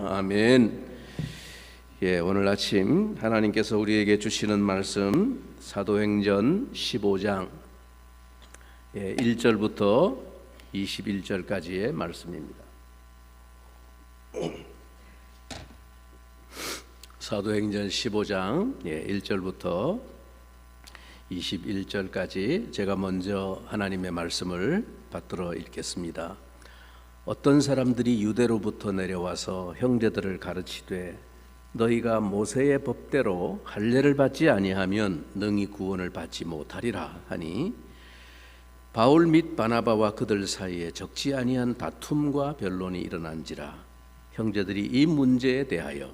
아멘. 오늘 아침 하나님께서 우리에게 주시는 말씀 사도행전 15장 1절부터 21절까지의 말씀입니다. 사도행전 15장 1절부터 21절까지 제가 먼저 하나님의 말씀을 받들어 읽겠습니다. 어떤 사람들이 유대로부터 내려와서 형제들을 가르치되 너희가 모세의 법대로 할례를 받지 아니하면 능히 구원을 받지 못하리라 하니 바울 및 바나바와 그들 사이에 적지 아니한 다툼과 변론이 일어난지라. 형제들이 이 문제에 대하여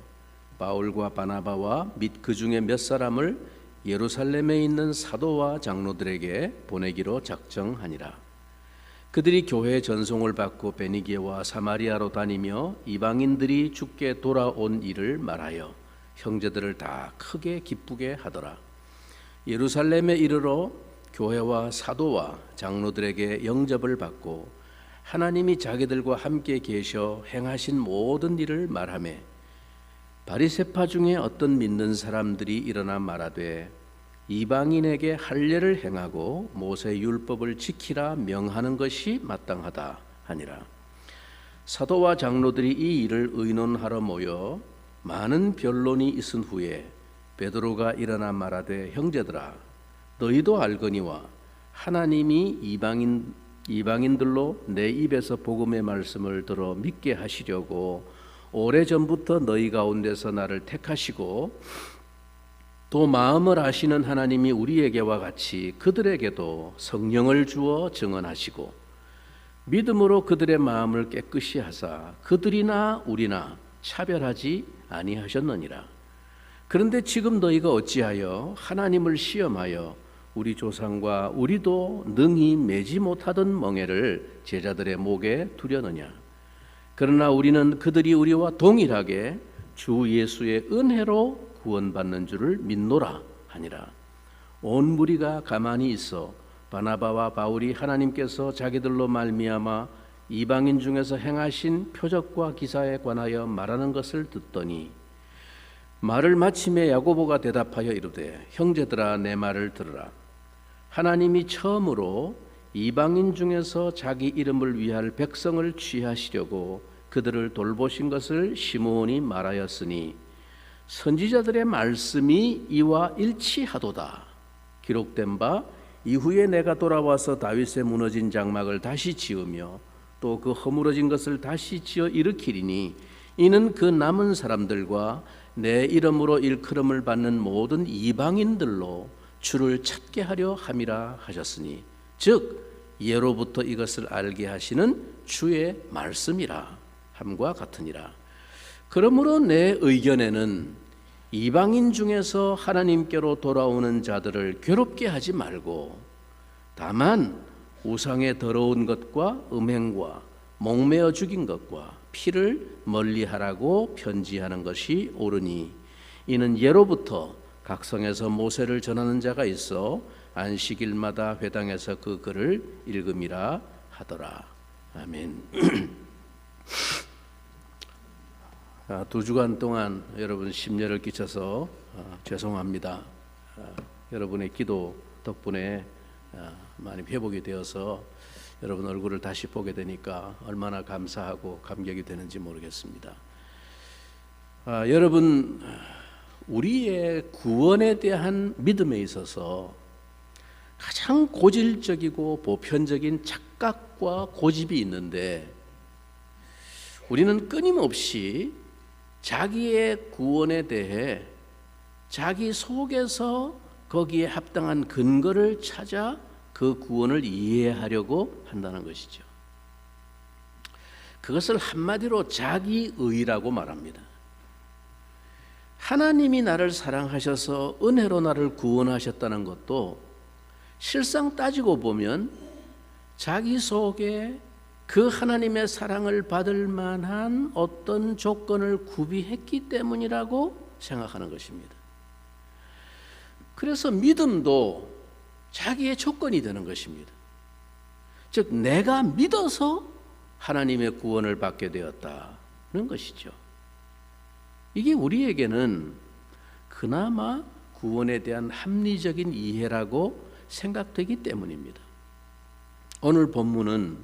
바울과 바나바와 및 그 중에 몇 사람을 예루살렘에 있는 사도와 장로들에게 보내기로 작정하니라. 그들이 교회 전송을 받고 베니게와 사마리아로 다니며 이방인들이 주께 돌아온 일을 말하여 형제들을 다 크게 기쁘게 하더라. 예루살렘에 이르러 교회와 사도와 장로들에게 영접을 받고 하나님이 자기들과 함께 계셔 행하신 모든 일을 말하며 바리새파 중에 어떤 믿는 사람들이 일어나 말하되 이방인에게 할례를 행하고 모세 율법을 지키라 명하는 것이 마땅하다 하니라. 사도와 장로들이 이 일을 의논하러 모여 많은 변론이 있은 후에 베드로가 일어나 말하되 형제들아 너희도 알거니와 하나님이 이방인들로 내 입에서 복음의 말씀을 들어 믿게 하시려고 오래전부터 너희 가운데서 나를 택하시고 또 마음을 아시는 하나님이 우리에게와 같이 그들에게도 성령을 주어 증언하시고 믿음으로 그들의 마음을 깨끗이 하사 그들이나 우리나 차별하지 아니하셨느니라. 그런데 지금 너희가 어찌하여 하나님을 시험하여 우리 조상과 우리도 능히 매지 못하던 멍에를 제자들의 목에 두려느냐. 그러나 우리는 그들이 우리와 동일하게 주 예수의 은혜로 구원받는 줄을 믿노라 하니라. 온 무리가 가만히 있어 바나바와 바울이 하나님께서 자기들로 말미암아 이방인 중에서 행하신 표적과 기사에 관하여 말하는 것을 듣더니 말을 마침에 야고보가 대답하여 이르되 형제들아 내 말을 들으라. 하나님이 처음으로 이방인 중에서 자기 이름을 위할 백성을 취하시려고 그들을 돌보신 것을 시므온이 말하였으니 선지자들의 말씀이 이와 일치하도다. 기록된 바 이후에 내가 돌아와서 다윗의 무너진 장막을 다시 지으며 또 그 허물어진 것을 다시 지어 일으키리니 이는 그 남은 사람들과 내 이름으로 일컬음을 받는 모든 이방인들로 주를 찾게 하려 함이라 하셨으니 즉 예로부터 이것을 알게 하시는 주의 말씀이라 함과 같으니라. 그러므로 내 의견에는 이방인 중에서 하나님께로 돌아오는 자들을 괴롭게 하지 말고 다만 우상의 더러운 것과 음행과 목매어 죽인 것과 피를 멀리하라고 편지하는 것이 옳으니 이는 예로부터 각 성에서 모세를 전하는 자가 있어 안식일마다 회당에서 그 글을 읽음이라 하더라. 아멘. 2주간 동안 여러분 심려를 끼쳐서 죄송합니다. 여러분의 기도 덕분에 많이 회복이 되어서 여러분 얼굴을 다시 보게 되니까 얼마나 감사하고 감격이 되는지 모르겠습니다. 여러분 우리의 구원에 대한 믿음에 있어서 가장 고질적이고 보편적인 착각과 고집이 있는데 우리는 끊임없이 자기의 구원에 대해 자기 속에서 거기에 합당한 근거를 찾아 그 구원을 이해하려고 한다는 것이죠. 그것을 한마디로 자기의라고 말합니다. 하나님이 나를 사랑하셔서 은혜로 나를 구원하셨다는 것도 실상 따지고 보면 자기 속에 그 하나님의 사랑을 받을 만한 어떤 조건을 구비했기 때문이라고 생각하는 것입니다. 그래서 믿음도 자기의 조건이 되는 것입니다. 즉 내가 믿어서 하나님의 구원을 받게 되었다는 것이죠. 이게 우리에게는 그나마 구원에 대한 합리적인 이해라고 생각되기 때문입니다. 오늘 본문은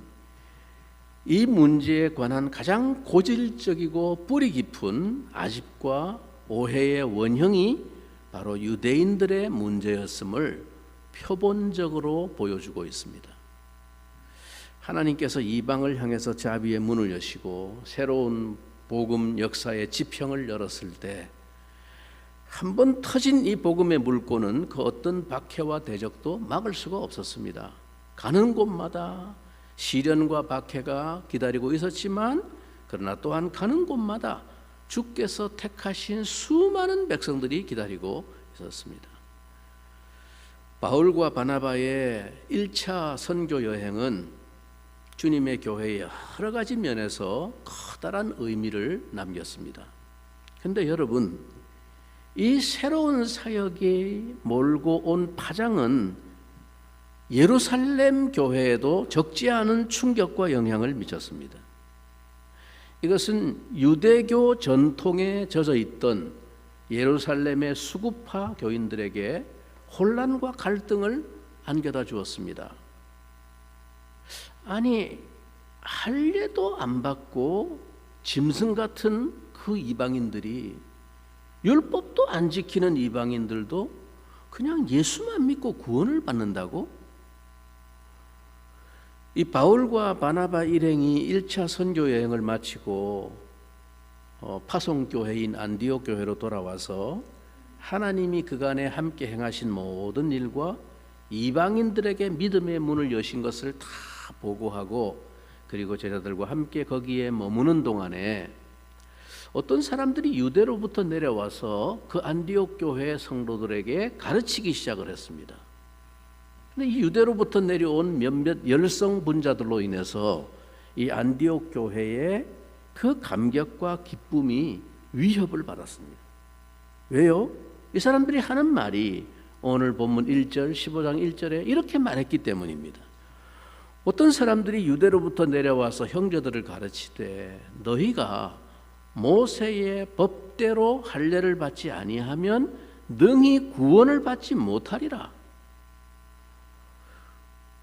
이 문제에 관한 가장 고질적이고 뿌리 깊은 아집과 오해의 원형이 바로 유대인들의 문제였음을 표본적으로 보여주고 있습니다. 하나님께서 이방을 향해서 자비의 문을 여시고 새로운 복음 역사의 지평을 열었을 때 한 번 터진 이 복음의 물꼬는 그 어떤 박해와 대적도 막을 수가 없었습니다. 가는 곳마다 시련과 박해가 기다리고 있었지만 그러나 또한 가는 곳마다 주께서 택하신 수많은 백성들이 기다리고 있었습니다. 바울과 바나바의 1차 선교 여행은 주님의 교회의 여러 가지 면에서 커다란 의미를 남겼습니다. 그런데 여러분, 이 새로운 사역이 몰고 온 파장은 예루살렘 교회에도 적지 않은 충격과 영향을 미쳤습니다. 이것은 유대교 전통에 젖어 있던 예루살렘의 수구파 교인들에게 혼란과 갈등을 안겨다 주었습니다. 아니, 할례도 안 받고 짐승 같은 그 이방인들이, 율법도 안 지키는 이방인들도 그냥 예수만 믿고 구원을 받는다고? 이 바울과 바나바 일행이 1차 선교 여행을 마치고 파송교회인 안디옥 교회로 돌아와서 하나님이 그간에 함께 행하신 모든 일과 이방인들에게 믿음의 문을 여신 것을 다 보고하고, 그리고 제자들과 함께 거기에 머무는 동안에 어떤 사람들이 유대로부터 내려와서 그 안디옥 교회 성도들에게 가르치기 시작을 했습니다. 근데 이 유대로부터 내려온 몇몇 열성 분자들로 인해서 이 안디옥 교회의 그 감격과 기쁨이 위협을 받았습니다. 왜요? 이 사람들이 하는 말이 오늘 본문 1절, 15장 1절에 이렇게 말했기 때문입니다. 어떤 사람들이 유대로부터 내려와서 형제들을 가르치되 너희가 모세의 법대로 할례를 받지 아니하면 능히 구원을 받지 못하리라.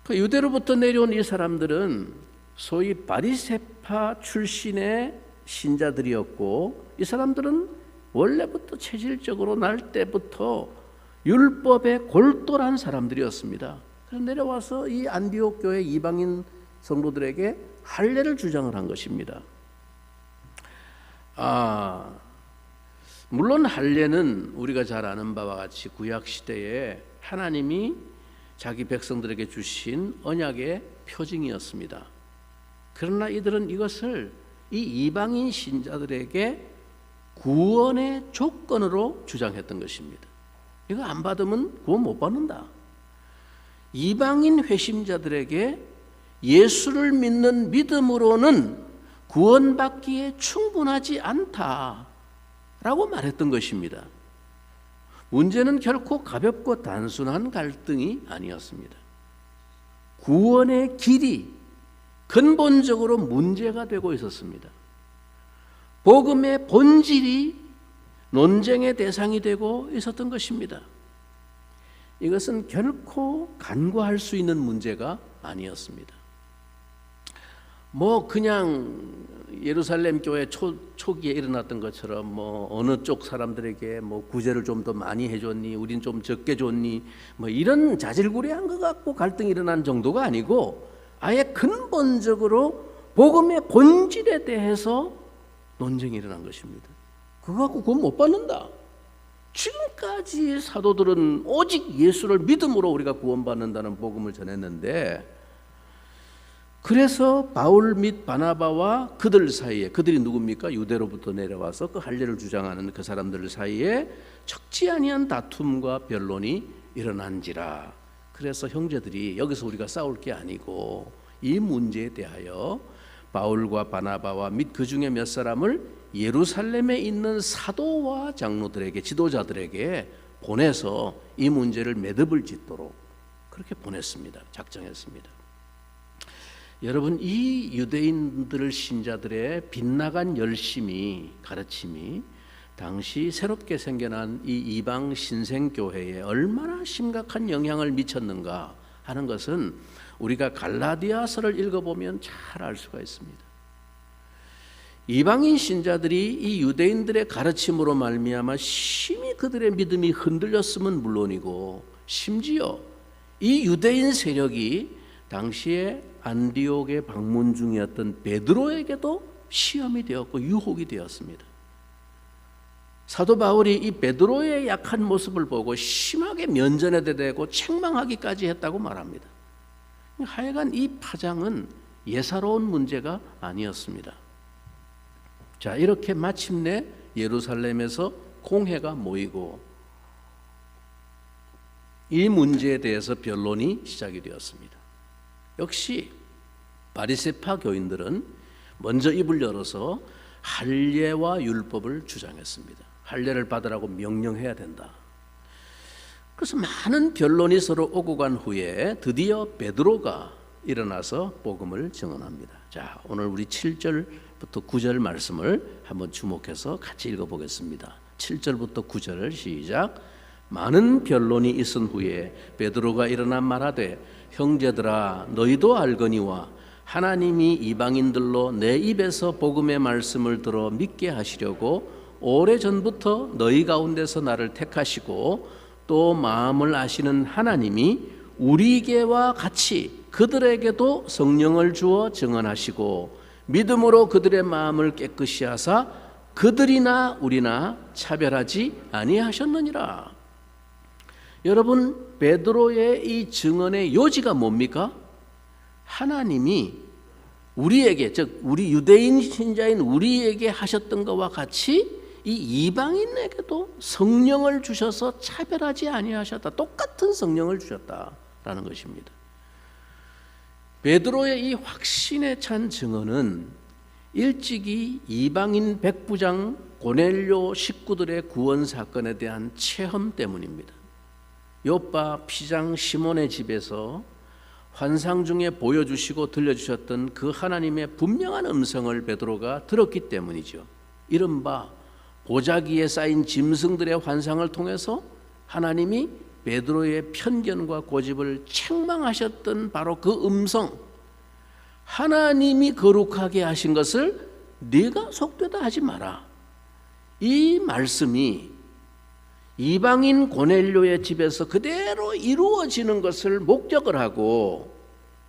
그 유대로부터 내려온 이 사람들은 소위 바리새파 출신의 신자들이었고, 이 사람들은 원래부터 체질적으로 날 때부터 율법에 골똘한 사람들이었습니다. 그래서 내려와서 이 안디옥 교회 이방인 성도들에게 할례를 주장을 한 것입니다. 물론 할례는 우리가 잘 아는 바와 같이 구약 시대에 하나님이 자기 백성들에게 주신 언약의 표징이었습니다. 그러나 이들은 이것을 이 이방인 신자들에게 구원의 조건으로 주장했던 것입니다. 이거 안 받으면 구원 못 받는다. 이방인 회심자들에게 예수를 믿는 믿음으로는 구원받기에 충분하지 않다라고 말했던 것입니다. 문제는 결코 가볍고 단순한 갈등이 아니었습니다. 구원의 길이 근본적으로 문제가 되고 있었습니다. 복음의 본질이 논쟁의 대상이 되고 있었던 것입니다. 이것은 결코 간과할 수 있는 문제가 아니었습니다. 그냥 예루살렘 교회 초기에 일어났던 것처럼 어느 쪽 사람들에게 구제를 좀 더 많이 해줬니, 우린 좀 적게 줬니, 이런 자질구레한 것 갖고 갈등이 일어난 정도가 아니고, 아예 근본적으로 복음의 본질에 대해서 논쟁이 일어난 것입니다. 그거 갖고 구원 못 받는다. 지금까지 사도들은 오직 예수를 믿음으로 우리가 구원받는다는 복음을 전했는데, 그래서 바울 및 바나바와 그들 사이에, 그들이 누굽니까? 유대로부터 내려와서 그 할례를 주장하는 그 사람들 사이에 적지 아니한 다툼과 변론이 일어난지라. 그래서 형제들이 여기서 우리가 싸울 게 아니고 이 문제에 대하여 바울과 바나바와 및 그 중에 몇 사람을 예루살렘에 있는 사도와 장로들에게, 지도자들에게 보내서 이 문제를 매듭을 짓도록 그렇게 보냈습니다. 작정했습니다. 여러분, 이 유대인들 신자들의 빗나간 열심이, 가르침이 당시 새롭게 생겨난 이 이방 신생교회에 얼마나 심각한 영향을 미쳤는가 하는 것은 우리가 갈라디아서를 읽어보면 잘 알 수가 있습니다. 이방인 신자들이 이 유대인들의 가르침으로 말미암아 심히 그들의 믿음이 흔들렸음은 물론이고, 심지어 이 유대인 세력이 당시에 안디옥에 방문 중이었던 베드로에게도 시험이 되었고 유혹이 되었습니다. 사도 바울이 이 베드로의 약한 모습을 보고 심하게 면전에대고 책망하기까지 했다고 말합니다. 하여간 이 파장은 예사로운 문제가 아니었습니다. 자, 이렇게 마침내 예루살렘에서 공회가 모이고 이 문제에 대해서 변론이 시작이 되었습니다. 역시 바리새파 교인들은 먼저 입을 열어서 할례와 율법을 주장했습니다. 할례를 받으라고 명령해야 된다. 그래서 많은 변론이 서로 오고 간 후에 드디어 베드로가 일어나서 복음을 증언합니다. 자, 오늘 우리 7절부터 9절 말씀을 한번 주목해서 같이 읽어보겠습니다. 7절부터 9절을 시작. 많은 변론이 있은 후에 베드로가 일어나 말하되, 형제들아, 너희도 알거니와 하나님이 이방인들로 내 입에서 복음의 말씀을 들어 믿게 하시려고 오래전부터 너희 가운데서 나를 택하시고 또 마음을 아시는 하나님이 우리에게와 같이 그들에게도 성령을 주어 증언하시고 믿음으로 그들의 마음을 깨끗이 하사 그들이나 우리나 차별하지 아니하셨느니라. 여러분, 베드로의 이 증언의 요지가 뭡니까? 하나님이 우리에게, 즉 우리 유대인 신자인 우리에게 하셨던 것과 같이 이 이방인에게도 성령을 주셔서 차별하지 아니하셨다. 똑같은 성령을 주셨다라는 것입니다. 베드로의 이 확신에 찬 증언은 일찍이 이방인 백부장 고넬료 식구들의 구원 사건에 대한 체험 때문입니다. 요빠 피장 시몬의 집에서 환상 중에 보여주시고 들려주셨던 그 하나님의 분명한 음성을 베드로가 들었기 때문이죠. 이른바 보자기에 쌓인 짐승들의 환상을 통해서 하나님이 베드로의 편견과 고집을 책망하셨던 바로 그 음성, 하나님이 거룩하게 하신 것을 네가 속되다 하지 마라. 이 말씀이 이방인 고넬료의 집에서 그대로 이루어지는 것을 목적을 하고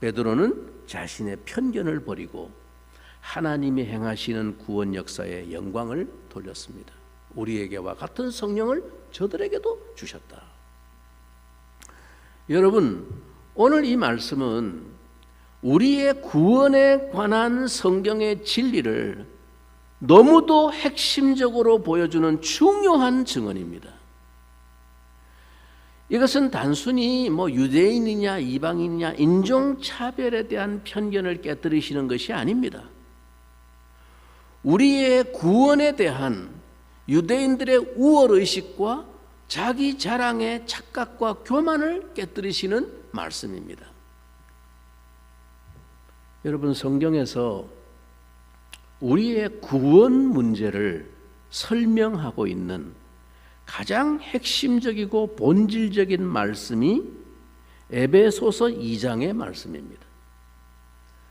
베드로는 자신의 편견을 버리고 하나님이 행하시는 구원 역사의 영광을 돌렸습니다. 우리에게와 같은 성령을 저들에게도 주셨다. 여러분, 오늘 이 말씀은 우리의 구원에 관한 성경의 진리를 너무도 핵심적으로 보여주는 중요한 증언입니다. 이것은 단순히 유대인이냐 이방인이냐 인종차별에 대한 편견을 깨뜨리시는 것이 아닙니다. 우리의 구원에 대한 유대인들의 우월의식과 자기 자랑의 착각과 교만을 깨뜨리시는 말씀입니다. 여러분, 성경에서 우리의 구원 문제를 설명하고 있는 가장 핵심적이고 본질적인 말씀이 에베소서 2장의 말씀입니다.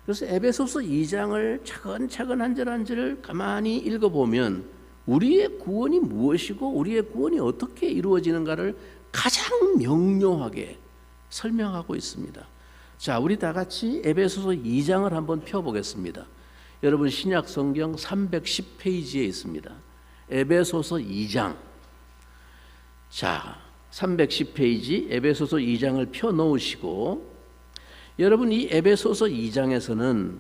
그래서 에베소서 2장을 차근차근 한 절 한 절을 가만히 읽어보면 우리의 구원이 무엇이고 우리의 구원이 어떻게 이루어지는가를 가장 명료하게 설명하고 있습니다. 자, 우리 다 같이 에베소서 2장을 한번 펴보겠습니다. 여러분, 신약 성경 310페이지에 있습니다. 에베소서 2장. 자, 310페이지 에베소서 2장을 펴놓으시고, 여러분, 이 에베소서 2장에서는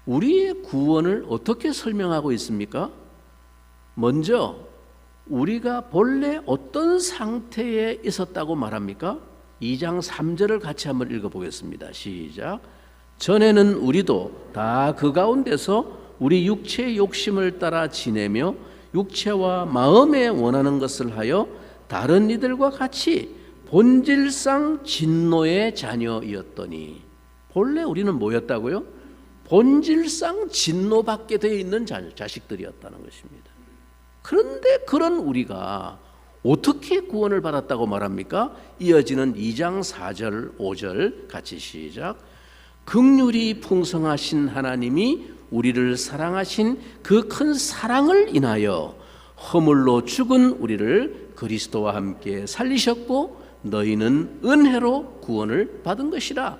우리의 구원을 어떻게 설명하고 있습니까? 먼저 우리가 본래 어떤 상태에 있었다고 말합니까? 2장 3절을 같이 한번 읽어보겠습니다. 시작. 전에는 우리도 다 그 가운데서 우리 육체의 욕심을 따라 지내며 육체와 마음에 원하는 것을 하여 다른 이들과 같이 본질상 진노의 자녀이었더니, 본래 우리는 뭐였다고요? 본질상 진노받게 되어 있는 자식들이었다는 것입니다. 그런데 그런 우리가 어떻게 구원을 받았다고 말합니까? 이어지는 2장 4절 5절 같이 시작. 긍휼이 풍성하신 하나님이 우리를 사랑하신 그 큰 사랑을 인하여 허물로 죽은 우리를 그리스도와 함께 살리셨고 너희는 은혜로 구원을 받은 것이라.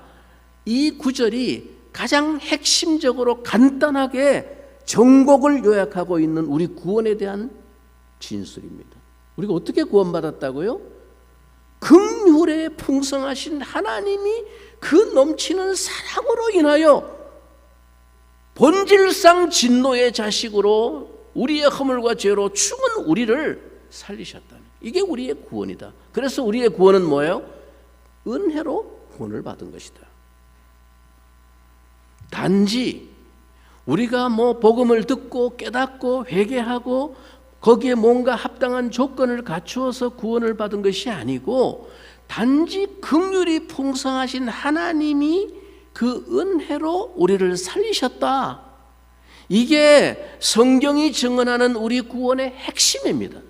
이 구절이 가장 핵심적으로 간단하게 정곡을 요약하고 있는 우리 구원에 대한 진술입니다. 우리가 어떻게 구원받았다고요? 긍휼에 풍성하신 하나님이 그 넘치는 사랑으로 인하여 본질상 진노의 자식으로 우리의 허물과 죄로 죽은 우리를 살리셨다는, 이게 우리의 구원이다. 그래서 우리의 구원은 뭐예요? 은혜로 구원을 받은 것이다. 단지 우리가 복음을 듣고 깨닫고 회개하고 거기에 뭔가 합당한 조건을 갖추어서 구원을 받은 것이 아니고, 단지 긍휼이 풍성하신 하나님이 그 은혜로 우리를 살리셨다. 이게 성경이 증언하는 우리 구원의 핵심입니다.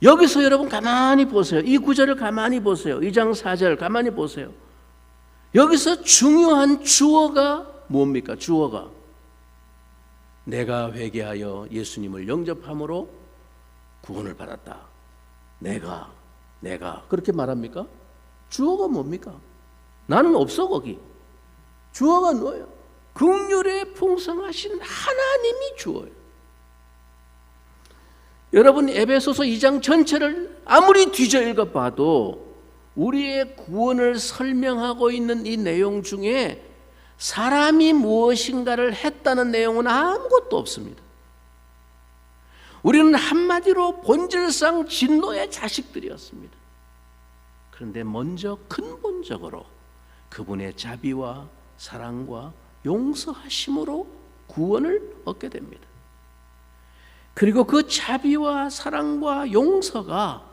여기서 여러분 가만히 보세요. 이 구절을 가만히 보세요. 2장 4절 가만히 보세요. 여기서 중요한 주어가 뭡니까? 주어가 내가 회개하여 예수님을 영접함으로 구원을 받았다. 내가 그렇게 말합니까? 주어가 뭡니까? 나는 없어. 거기 주어가 뭐예요? 긍휼에 풍성하신 하나님이 주어예요. 여러분 에베소서 2장 전체를 아무리 뒤져 읽어봐도 우리의 구원을 설명하고 있는 이 내용 중에 사람이 무엇인가를 했다는 내용은 아무것도 없습니다. 우리는 한마디로 본질상 진노의 자식들이었습니다. 그런데 먼저 근본적으로 그분의 자비와 사랑과 용서하심으로 구원을 얻게 됩니다. 그리고 그 자비와 사랑과 용서가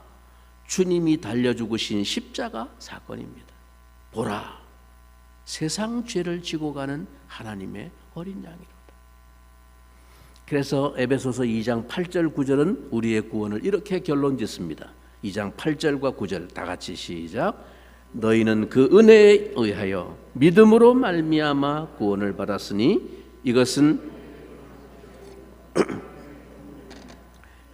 주님이 달려 죽으신 십자가 사건입니다. 보라, 세상 죄를 지고 가는 하나님의 어린 양이로다. 그래서 에베소서 2장 8절 9절은 우리의 구원을 이렇게 결론 짓습니다. 2장 8절과 9절 다 같이 시작. 너희는 그 은혜에 의하여 믿음으로 말미암아 구원을 받았으니 이것은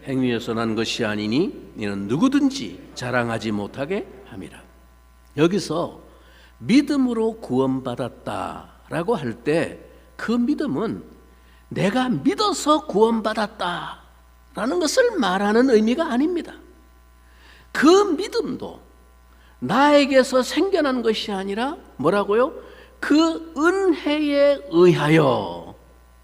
행위에서 난 것이 아니니 이는 누구든지 자랑하지 못하게 함이라. 여기서 믿음으로 구원받았다라고 할 때 그 믿음은 내가 믿어서 구원받았다라는 것을 말하는 의미가 아닙니다. 그 믿음도 나에게서 생겨난 것이 아니라 뭐라고요? 그 은혜에 의하여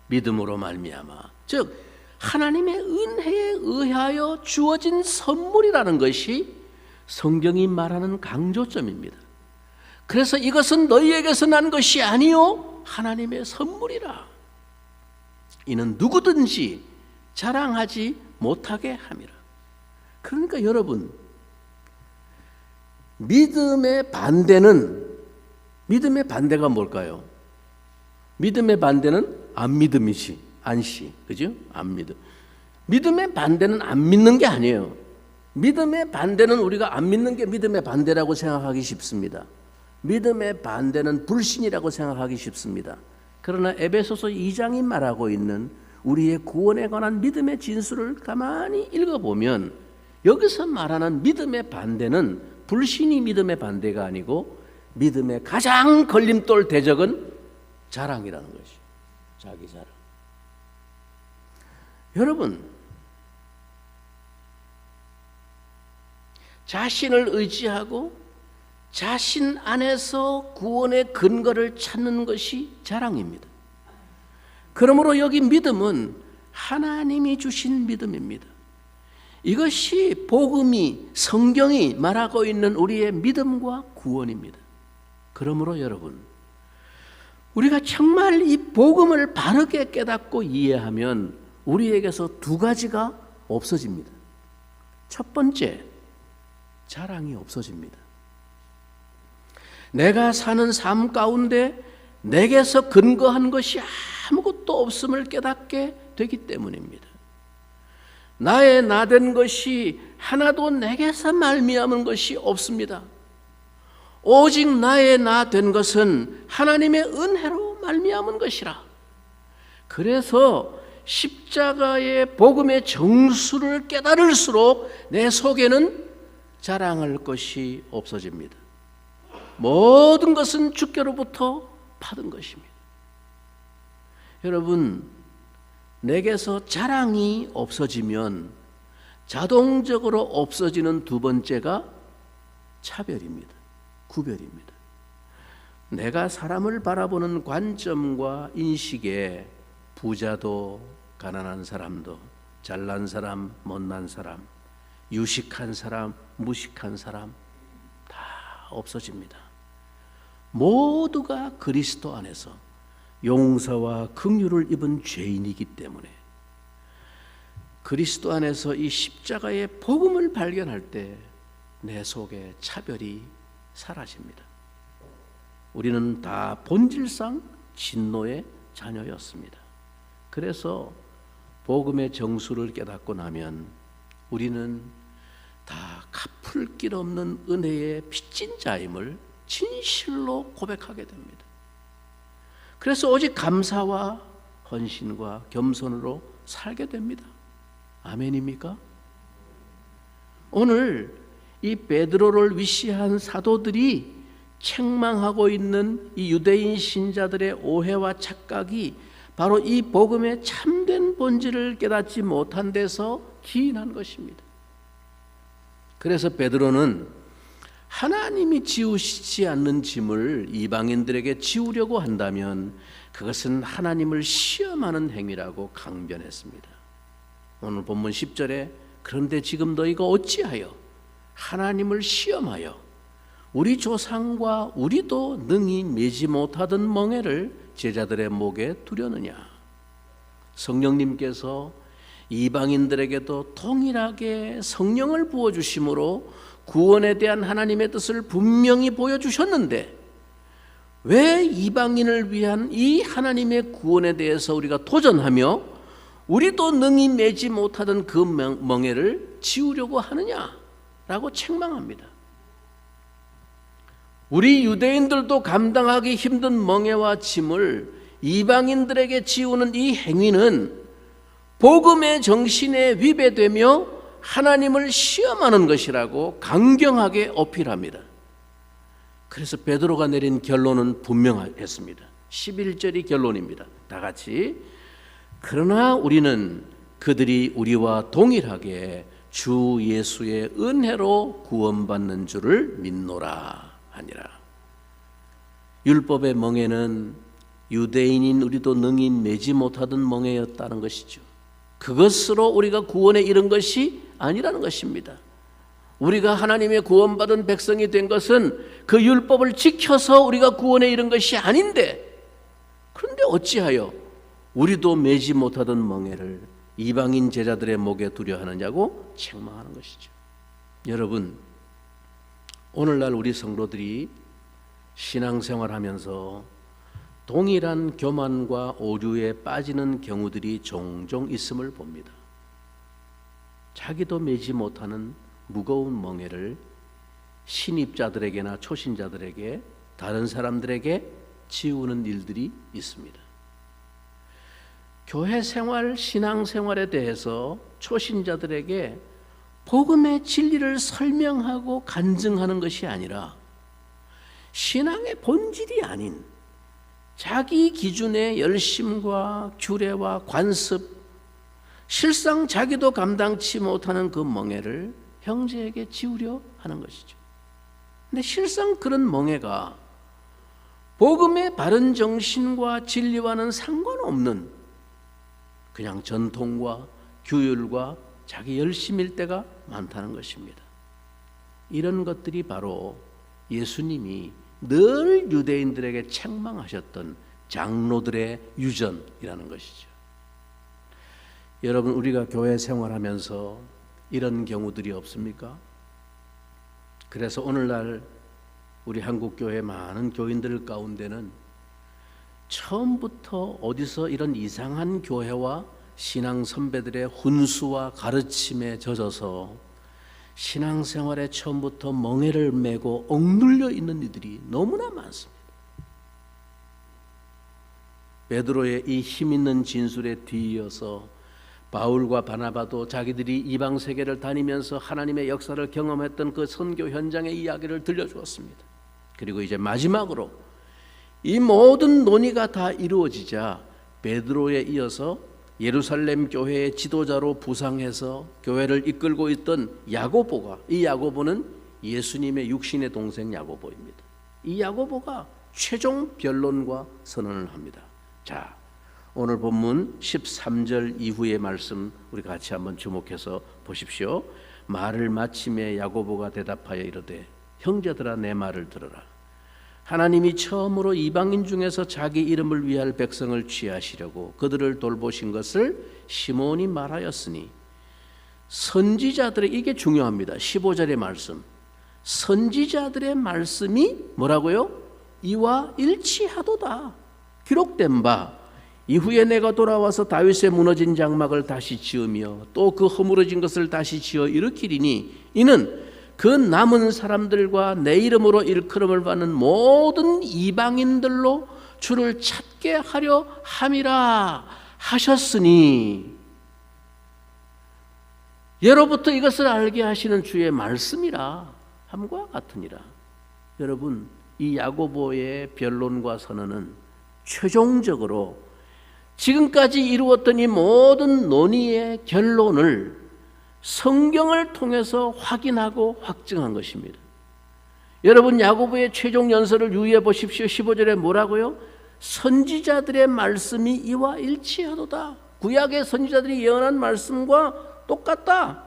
믿음으로 말미암아, 즉 하나님의 은혜에 의하여 주어진 선물이라는 것이 성경이 말하는 강조점입니다. 그래서 이것은 너희에게서 난 것이 아니요 하나님의 선물이라. 이는 누구든지 자랑하지 못하게 함이라. 그러니까 여러분, 믿음의 반대가 뭘까요? 믿음의 반대는 안 믿음이지. 안시, 그죠? 안 믿음. 믿음의 반대는 안 믿는 게 아니에요. 믿음의 반대는 우리가 안 믿는 게 믿음의 반대라고 생각하기 쉽습니다. 믿음의 반대는 불신이라고 생각하기 쉽습니다. 그러나 에베소서 2장이 말하고 있는 우리의 구원에 관한 믿음의 진술을 가만히 읽어보면 여기서 말하는 믿음의 반대는 불신이 믿음의 반대가 아니고 믿음의 가장 걸림돌 대적은 자랑이라는 것이죠. 자기 자랑. 여러분, 자신을 의지하고 자신 안에서 구원의 근거를 찾는 것이 자랑입니다. 그러므로 여기 믿음은 하나님이 주신 믿음입니다. 이것이 복음이, 성경이 말하고 있는 우리의 믿음과 구원입니다. 그러므로 여러분, 우리가 정말 이 복음을 바르게 깨닫고 이해하면 우리에게서 두 가지가 없어집니다. 첫 번째, 자랑이 없어집니다. 내가 사는 삶 가운데 내게서 근거한 것이 아무것도 없음을 깨닫게 되기 때문입니다. 나의 나 된 것이 하나도 내게서 말미암은 것이 없습니다. 오직 나의 나 된 것은 하나님의 은혜로 말미암은 것이라. 그래서 십자가의 복음의 정수를 깨달을수록 내 속에는 자랑할 것이 없어집니다. 모든 것은 주께로부터 받은 것입니다. 여러분, 내게서 자랑이 없어지면 자동적으로 없어지는 두 번째가 차별입니다. 구별입니다. 내가 사람을 바라보는 관점과 인식에 부자도 가난한 사람도, 잘난 사람 못난 사람, 유식한 사람 무식한 사람 다 없어집니다. 모두가 그리스도 안에서 용서와 긍휼을 입은 죄인이기 때문에 그리스도 안에서 이 십자가의 복음을 발견할 때 내 속에 차별이 사라집니다. 우리는 다 본질상 진노의 자녀였습니다. 그래서 복음의 정수를 깨닫고 나면 우리는 다 갚을 길 없는 은혜의 빚진 자임을 진실로 고백하게 됩니다. 그래서 오직 감사와 헌신과 겸손으로 살게 됩니다. 아멘입니까? 오늘 이 베드로를 위시한 사도들이 책망하고 있는 이 유대인 신자들의 오해와 착각이 바로 이 복음의 참된 본질을 깨닫지 못한 데서 기인한 것입니다. 그래서 베드로는 하나님이 지우시지 않는 짐을 이방인들에게 지우려고 한다면 그것은 하나님을 시험하는 행위라고 강변했습니다. 오늘 본문 10절에 그런데 지금 너희가 어찌하여 하나님을 시험하여 우리 조상과 우리도 능히 매지 못하던 멍에를 제자들의 목에 두려느냐. 성령님께서 이방인들에게도 동일하게 성령을 부어주심으로 구원에 대한 하나님의 뜻을 분명히 보여주셨는데 왜 이방인을 위한 이 하나님의 구원에 대해서 우리가 도전하며 우리도 능히 매지 못하던 그 멍에를 지우려고 하느냐라고 책망합니다. 우리 유대인들도 감당하기 힘든 멍에와 짐을 이방인들에게 지우는 이 행위는 복음의 정신에 위배되며 하나님을 시험하는 것이라고 강경하게 어필합니다. 그래서 베드로가 내린 결론은 분명했습니다. 11절이 결론입니다. 다 같이 그러나 우리는 그들이 우리와 동일하게 주 예수의 은혜로 구원받는 줄을 믿노라 하니라. 율법의 멍에는 유대인인 우리도 능히 매지 못하던 멍에였다는 것이죠. 그것으로 우리가 구원에 이른 것이 아니라는 것입니다. 우리가 하나님의 구원받은 백성이 된 것은 그 율법을 지켜서 우리가 구원에 이른 것이 아닌데, 그런데 어찌하여 우리도 매지 못하던 멍에를 이방인 제자들의 목에 두려 하느냐고 책망하는 것이죠. 여러분, 오늘날 우리 성도들이 신앙생활하면서 동일한 교만과 오류에 빠지는 경우들이 종종 있음을 봅니다. 자기도 매지 못하는 무거운 멍에를 신입자들에게나 초신자들에게, 다른 사람들에게 지우는 일들이 있습니다. 교회 생활, 신앙 생활에 대해서 초신자들에게 복음의 진리를 설명하고 간증하는 것이 아니라 신앙의 본질이 아닌 자기 기준의 열심과 규례와 관습, 실상 자기도 감당치 못하는 그 멍에를 형제에게 지우려 하는 것이죠. 근데 실상 그런 멍에가 복음의 바른 정신과 진리와는 상관없는 그냥 전통과 규율과 자기 열심일 때가 많다는 것입니다. 이런 것들이 바로 예수님이 늘 유대인들에게 책망하셨던 장로들의 유전이라는 것이죠. 여러분, 우리가 교회 생활하면서 이런 경우들이 없습니까? 그래서 오늘날 우리 한국교회 많은 교인들 가운데는 처음부터 어디서 이런 이상한 교회와 신앙 선배들의 훈수와 가르침에 젖어서 신앙생활에 처음부터 멍에를 메고 억눌려 있는 이들이 너무나 많습니다. 베드로의 이 힘있는 진술에 뒤이어서 바울과 바나바도 자기들이 이방 세계를 다니면서 하나님의 역사를 경험했던 그 선교 현장의 이야기를 들려주었습니다. 그리고 이제 마지막으로 이 모든 논의가 다 이루어지자 베드로에 이어서 예루살렘 교회의 지도자로 부상해서 교회를 이끌고 있던 야고보가, 이 야고보는 예수님의 육신의 동생 야고보입니다. 이 야고보가 최종 변론과 선언을 합니다. 자, 오늘 본문 13절 이후의 말씀 우리 같이 한번 주목해서 보십시오. 말을 마침에 야고보가 대답하여 이르되 형제들아 내 말을 들으라. 하나님이 처음으로 이방인 중에서 자기 이름을 위할 백성을 취하시려고 그들을 돌보신 것을 시몬이 말하였으니 선지자들의, 이게 중요합니다. 15절의 말씀, 선지자들의 말씀이 뭐라고요? 이와 일치하도다. 기록된 바 이후에 내가 돌아와서 다윗의 무너진 장막을 다시 지으며 또 그 허물어진 것을 다시 지어 일으키리니 이는 그 남은 사람들과 내 이름으로 일컬음을 받는 모든 이방인들로 주를 찾게 하려 함이라 하셨으니, 예로부터 이것을 알게 하시는 주의 말씀이라 함과 같으니라. 여러분, 이 야고보의 변론과 선언은 최종적으로 지금까지 이루었던 이 모든 논의의 결론을 성경을 통해서 확인하고 확증한 것입니다. 여러분, 야고보의 최종 연설을 유의해 보십시오. 15절에 뭐라고요? 선지자들의 말씀이 이와 일치하도다. 구약의 선지자들이 예언한 말씀과 똑같다.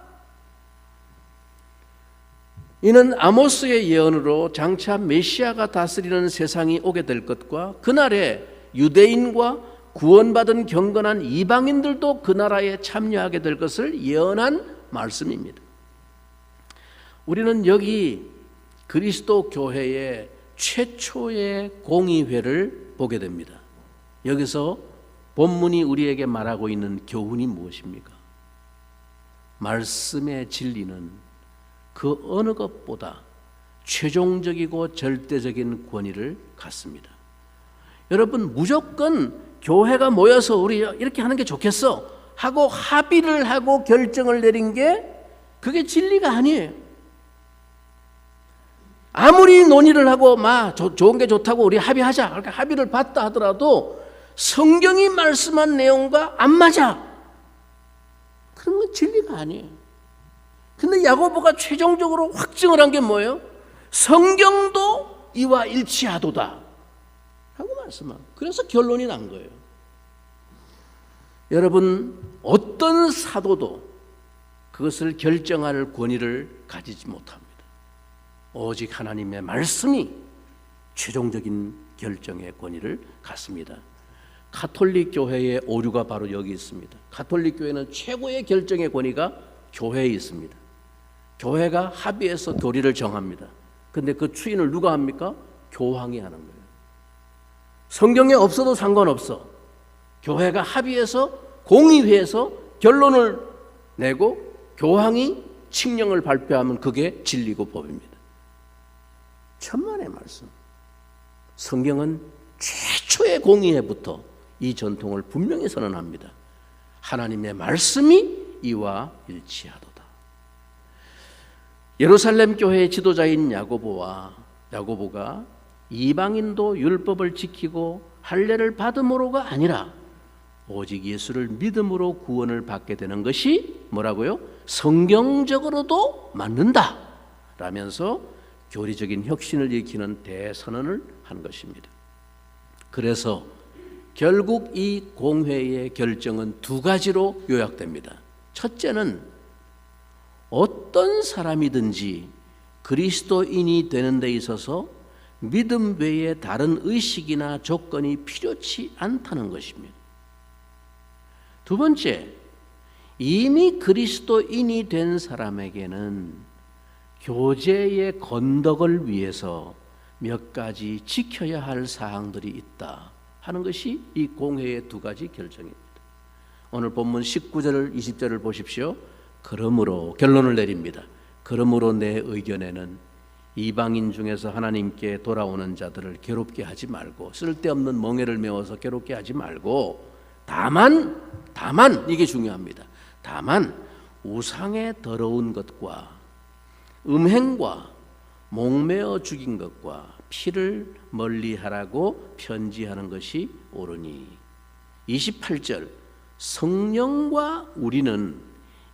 이는 아모스의 예언으로 장차 메시아가 다스리는 세상이 오게 될 것과 그날에 유대인과 구원받은 경건한 이방인들도 그 나라에 참여하게 될 것을 예언한 말씀입니다. 우리는 여기 그리스도 교회의 최초의 공의회를 보게 됩니다. 여기서 본문이 우리에게 말하고 있는 교훈이 무엇입니까? 말씀의 진리는 그 어느 것보다 최종적이고 절대적인 권위를 갖습니다. 여러분, 무조건 교회가 모여서 우리 이렇게 하는 게 좋겠어 하고 합의를 하고 결정을 내린 게 그게 진리가 아니에요. 아무리 논의를 하고 좋은 게 좋다고 우리 합의하자, 그렇게 합의를 봤다 하더라도 성경이 말씀한 내용과 안 맞아, 그런 건 진리가 아니에요. 근데 야고보가 최종적으로 확증을 한 게 뭐예요? 성경도 이와 일치하도다 하고 말씀하고, 그래서 결론이 난 거예요. 여러분, 어떤 사도도 그것을 결정할 권위를 가지지 못합니다. 오직 하나님의 말씀이 최종적인 결정의 권위를 갖습니다. 가톨릭 교회의 오류가 바로 여기 있습니다. 가톨릭 교회는 최고의 결정의 권위가 교회에 있습니다. 교회가 합의해서 교리를 정합니다. 근데 그 추인을 누가 합니까? 교황이 하는 거예요. 성경에 없어도 상관없어. 교회가 합의해서 공의회에서 결론을 내고 교황이 칙령을 발표하면 그게 진리고 법입니다. 천만의 말씀. 성경은 최초의 공의회부터 이 전통을 분명히 선언합니다. 하나님의 말씀이 이와 일치하도다. 예루살렘 교회의 지도자인 야고보가 이방인도 율법을 지키고 할례를 받음으로가 아니라 오직 예수를 믿음으로 구원을 받게 되는 것이 뭐라고요? 성경적으로도 맞는다 라면서 교리적인 혁신을 일으키는 대선언을 한 것입니다. 그래서 결국 이 공회의 결정은 두 가지로 요약됩니다. 첫째는 어떤 사람이든지 그리스도인이 되는 데 있어서 믿음 외에 다른 의식이나 조건이 필요치 않다는 것입니다. 두 번째, 이미 그리스도인이 된 사람에게는 교제의 건덕을 위해서 몇 가지 지켜야 할 사항들이 있다 하는 것이 이 공회의 두 가지 결정입니다. 오늘 본문 19절 20절을 보십시오. 그러므로 결론을 내립니다. 그러므로 내 의견에는 이방인 중에서 하나님께 돌아오는 자들을 괴롭게 하지 말고, 쓸데없는 멍에를 메워서 괴롭게 하지 말고, 다만 이게 중요합니다. 다만 우상의 더러운 것과 음행과 목매어 죽인 것과 피를 멀리하라고 편지하는 것이 옳으니. 28절 성령과 우리는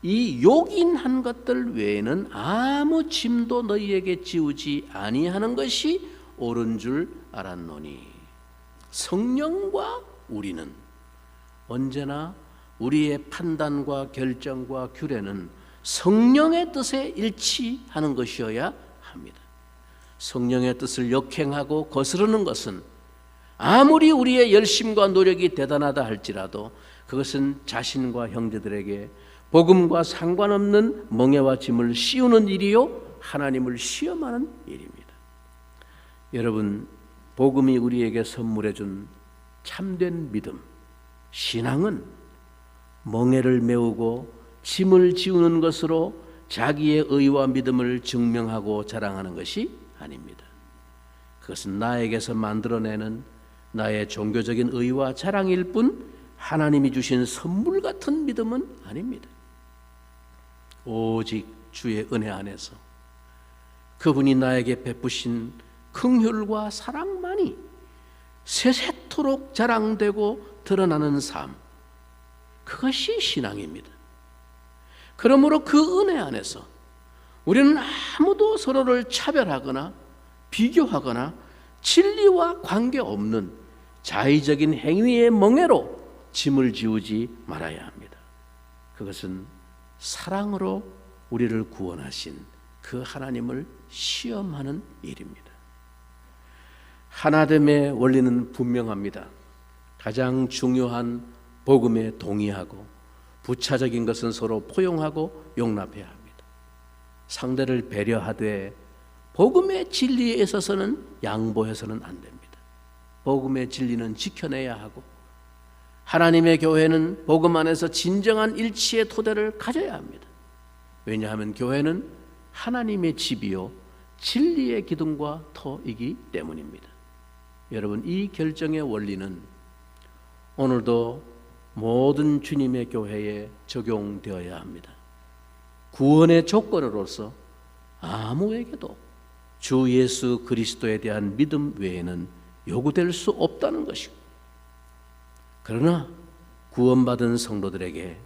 이 요긴한 것들 외에는 아무 짐도 너희에게 지우지 아니하는 것이 옳은 줄 알았노니. 성령과 우리는 언제나 우리의 판단과 결정과 규례는 성령의 뜻에 일치하는 것이어야 합니다. 성령의 뜻을 역행하고 거스르는 것은 아무리 우리의 열심과 노력이 대단하다 할지라도 그것은 자신과 형제들에게 복음과 상관없는 멍에와 짐을 씌우는 일이요, 하나님을 시험하는 일입니다. 여러분, 복음이 우리에게 선물해 준 참된 믿음, 신앙은 멍에를 메우고 짐을 지우는 것으로 자기의 의와 믿음을 증명하고 자랑하는 것이 아닙니다. 그것은 나에게서 만들어내는 나의 종교적인 의와 자랑일 뿐 하나님이 주신 선물 같은 믿음은 아닙니다. 오직 주의 은혜 안에서 그분이 나에게 베푸신 긍휼과 사랑만이 세세토록 자랑되고 드러나는 삶, 그것이 신앙입니다. 그러므로 그 은혜 안에서 우리는 아무도 서로를 차별하거나 비교하거나 진리와 관계없는 자의적인 행위의 멍에로 짐을 지우지 말아야 합니다. 그것은 사랑으로 우리를 구원하신 그 하나님을 시험하는 일입니다. 하나됨의 원리는 분명합니다. 가장 중요한 복음에 동의하고 부차적인 것은 서로 포용하고 용납해야 합니다. 상대를 배려하되 복음의 진리에 있어서는 양보해서는 안 됩니다. 복음의 진리는 지켜내야 하고 하나님의 교회는 복음 안에서 진정한 일치의 토대를 가져야 합니다. 왜냐하면 교회는 하나님의 집이요 진리의 기둥과 터이기 때문입니다. 여러분, 이 결정의 원리는 오늘도 모든 주님의 교회에 적용되어야 합니다. 구원의 조건으로서 아무에게도 주 예수 그리스도에 대한 믿음 외에는 요구될 수 없다는 것이고, 그러나 구원받은 성도들에게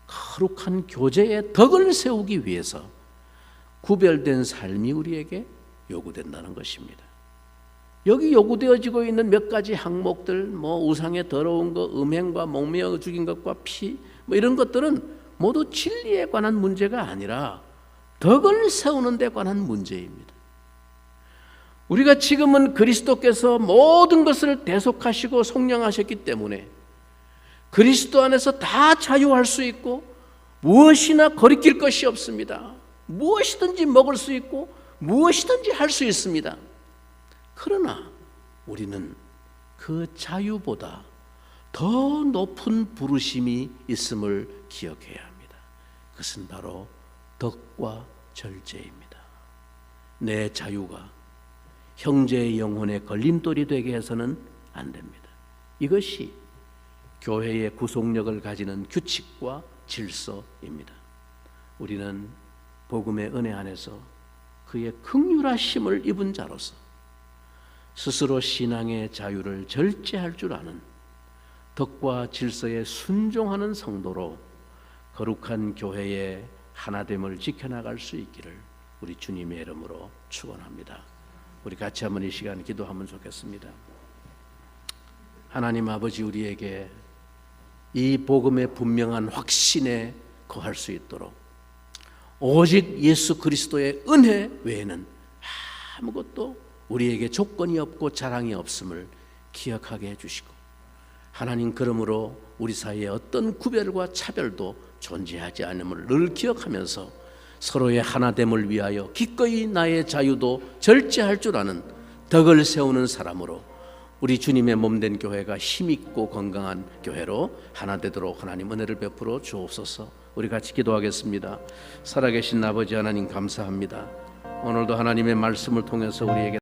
거룩한 교제의 덕을 세우기 위해서 구별된 삶이 우리에게 요구된다는 것입니다. 여기 요구되어지고 있는 몇 가지 항목들, 우상의 더러운 것, 음행과 목매어 죽인 것과 피, 이런 것들은 모두 진리에 관한 문제가 아니라 덕을 세우는 데 관한 문제입니다. 우리가 지금은 그리스도께서 모든 것을 대속하시고 속량하셨기 때문에 그리스도 안에서 다 자유할 수 있고 무엇이나 거리낄 것이 없습니다. 무엇이든지 먹을 수 있고 무엇이든지 할 수 있습니다. 그러나 우리는 그 자유보다 더 높은 부르심이 있음을 기억해야 합니다. 그것은 바로 덕과 절제입니다. 내 자유가 형제의 영혼에 걸림돌이 되게 해서는 안 됩니다. 이것이 교회의 구속력을 가지는 규칙과 질서입니다. 우리는 복음의 은혜 안에서 그의 긍휼하심을 입은 자로서 스스로 신앙의 자유를 절제할 줄 아는 덕과 질서에 순종하는 성도로 거룩한 교회의 하나됨을 지켜나갈 수 있기를 우리 주님의 이름으로 축원합니다. 우리 같이 한번 이 시간 기도하면 좋겠습니다. 하나님 아버지, 우리에게 이 복음의 분명한 확신에 거할 수 있도록 오직 예수 그리스도의 은혜 외에는 아무것도 우리에게 조건이 없고 자랑이 없음을 기억하게 해주시고, 하나님, 그러므로 우리 사이에 어떤 구별과 차별도 존재하지 않음을 늘 기억하면서 서로의 하나됨을 위하여 기꺼이 나의 자유도 절제할 줄 아는 덕을 세우는 사람으로 우리 주님의 몸된 교회가 힘있고 건강한 교회로 하나 되도록 하나님 은혜를 베풀어 주옵소서. 우리 같이 기도하겠습니다. 살아계신 아버지 하나님 감사합니다. 오늘도 하나님의 말씀을 통해서 우리에게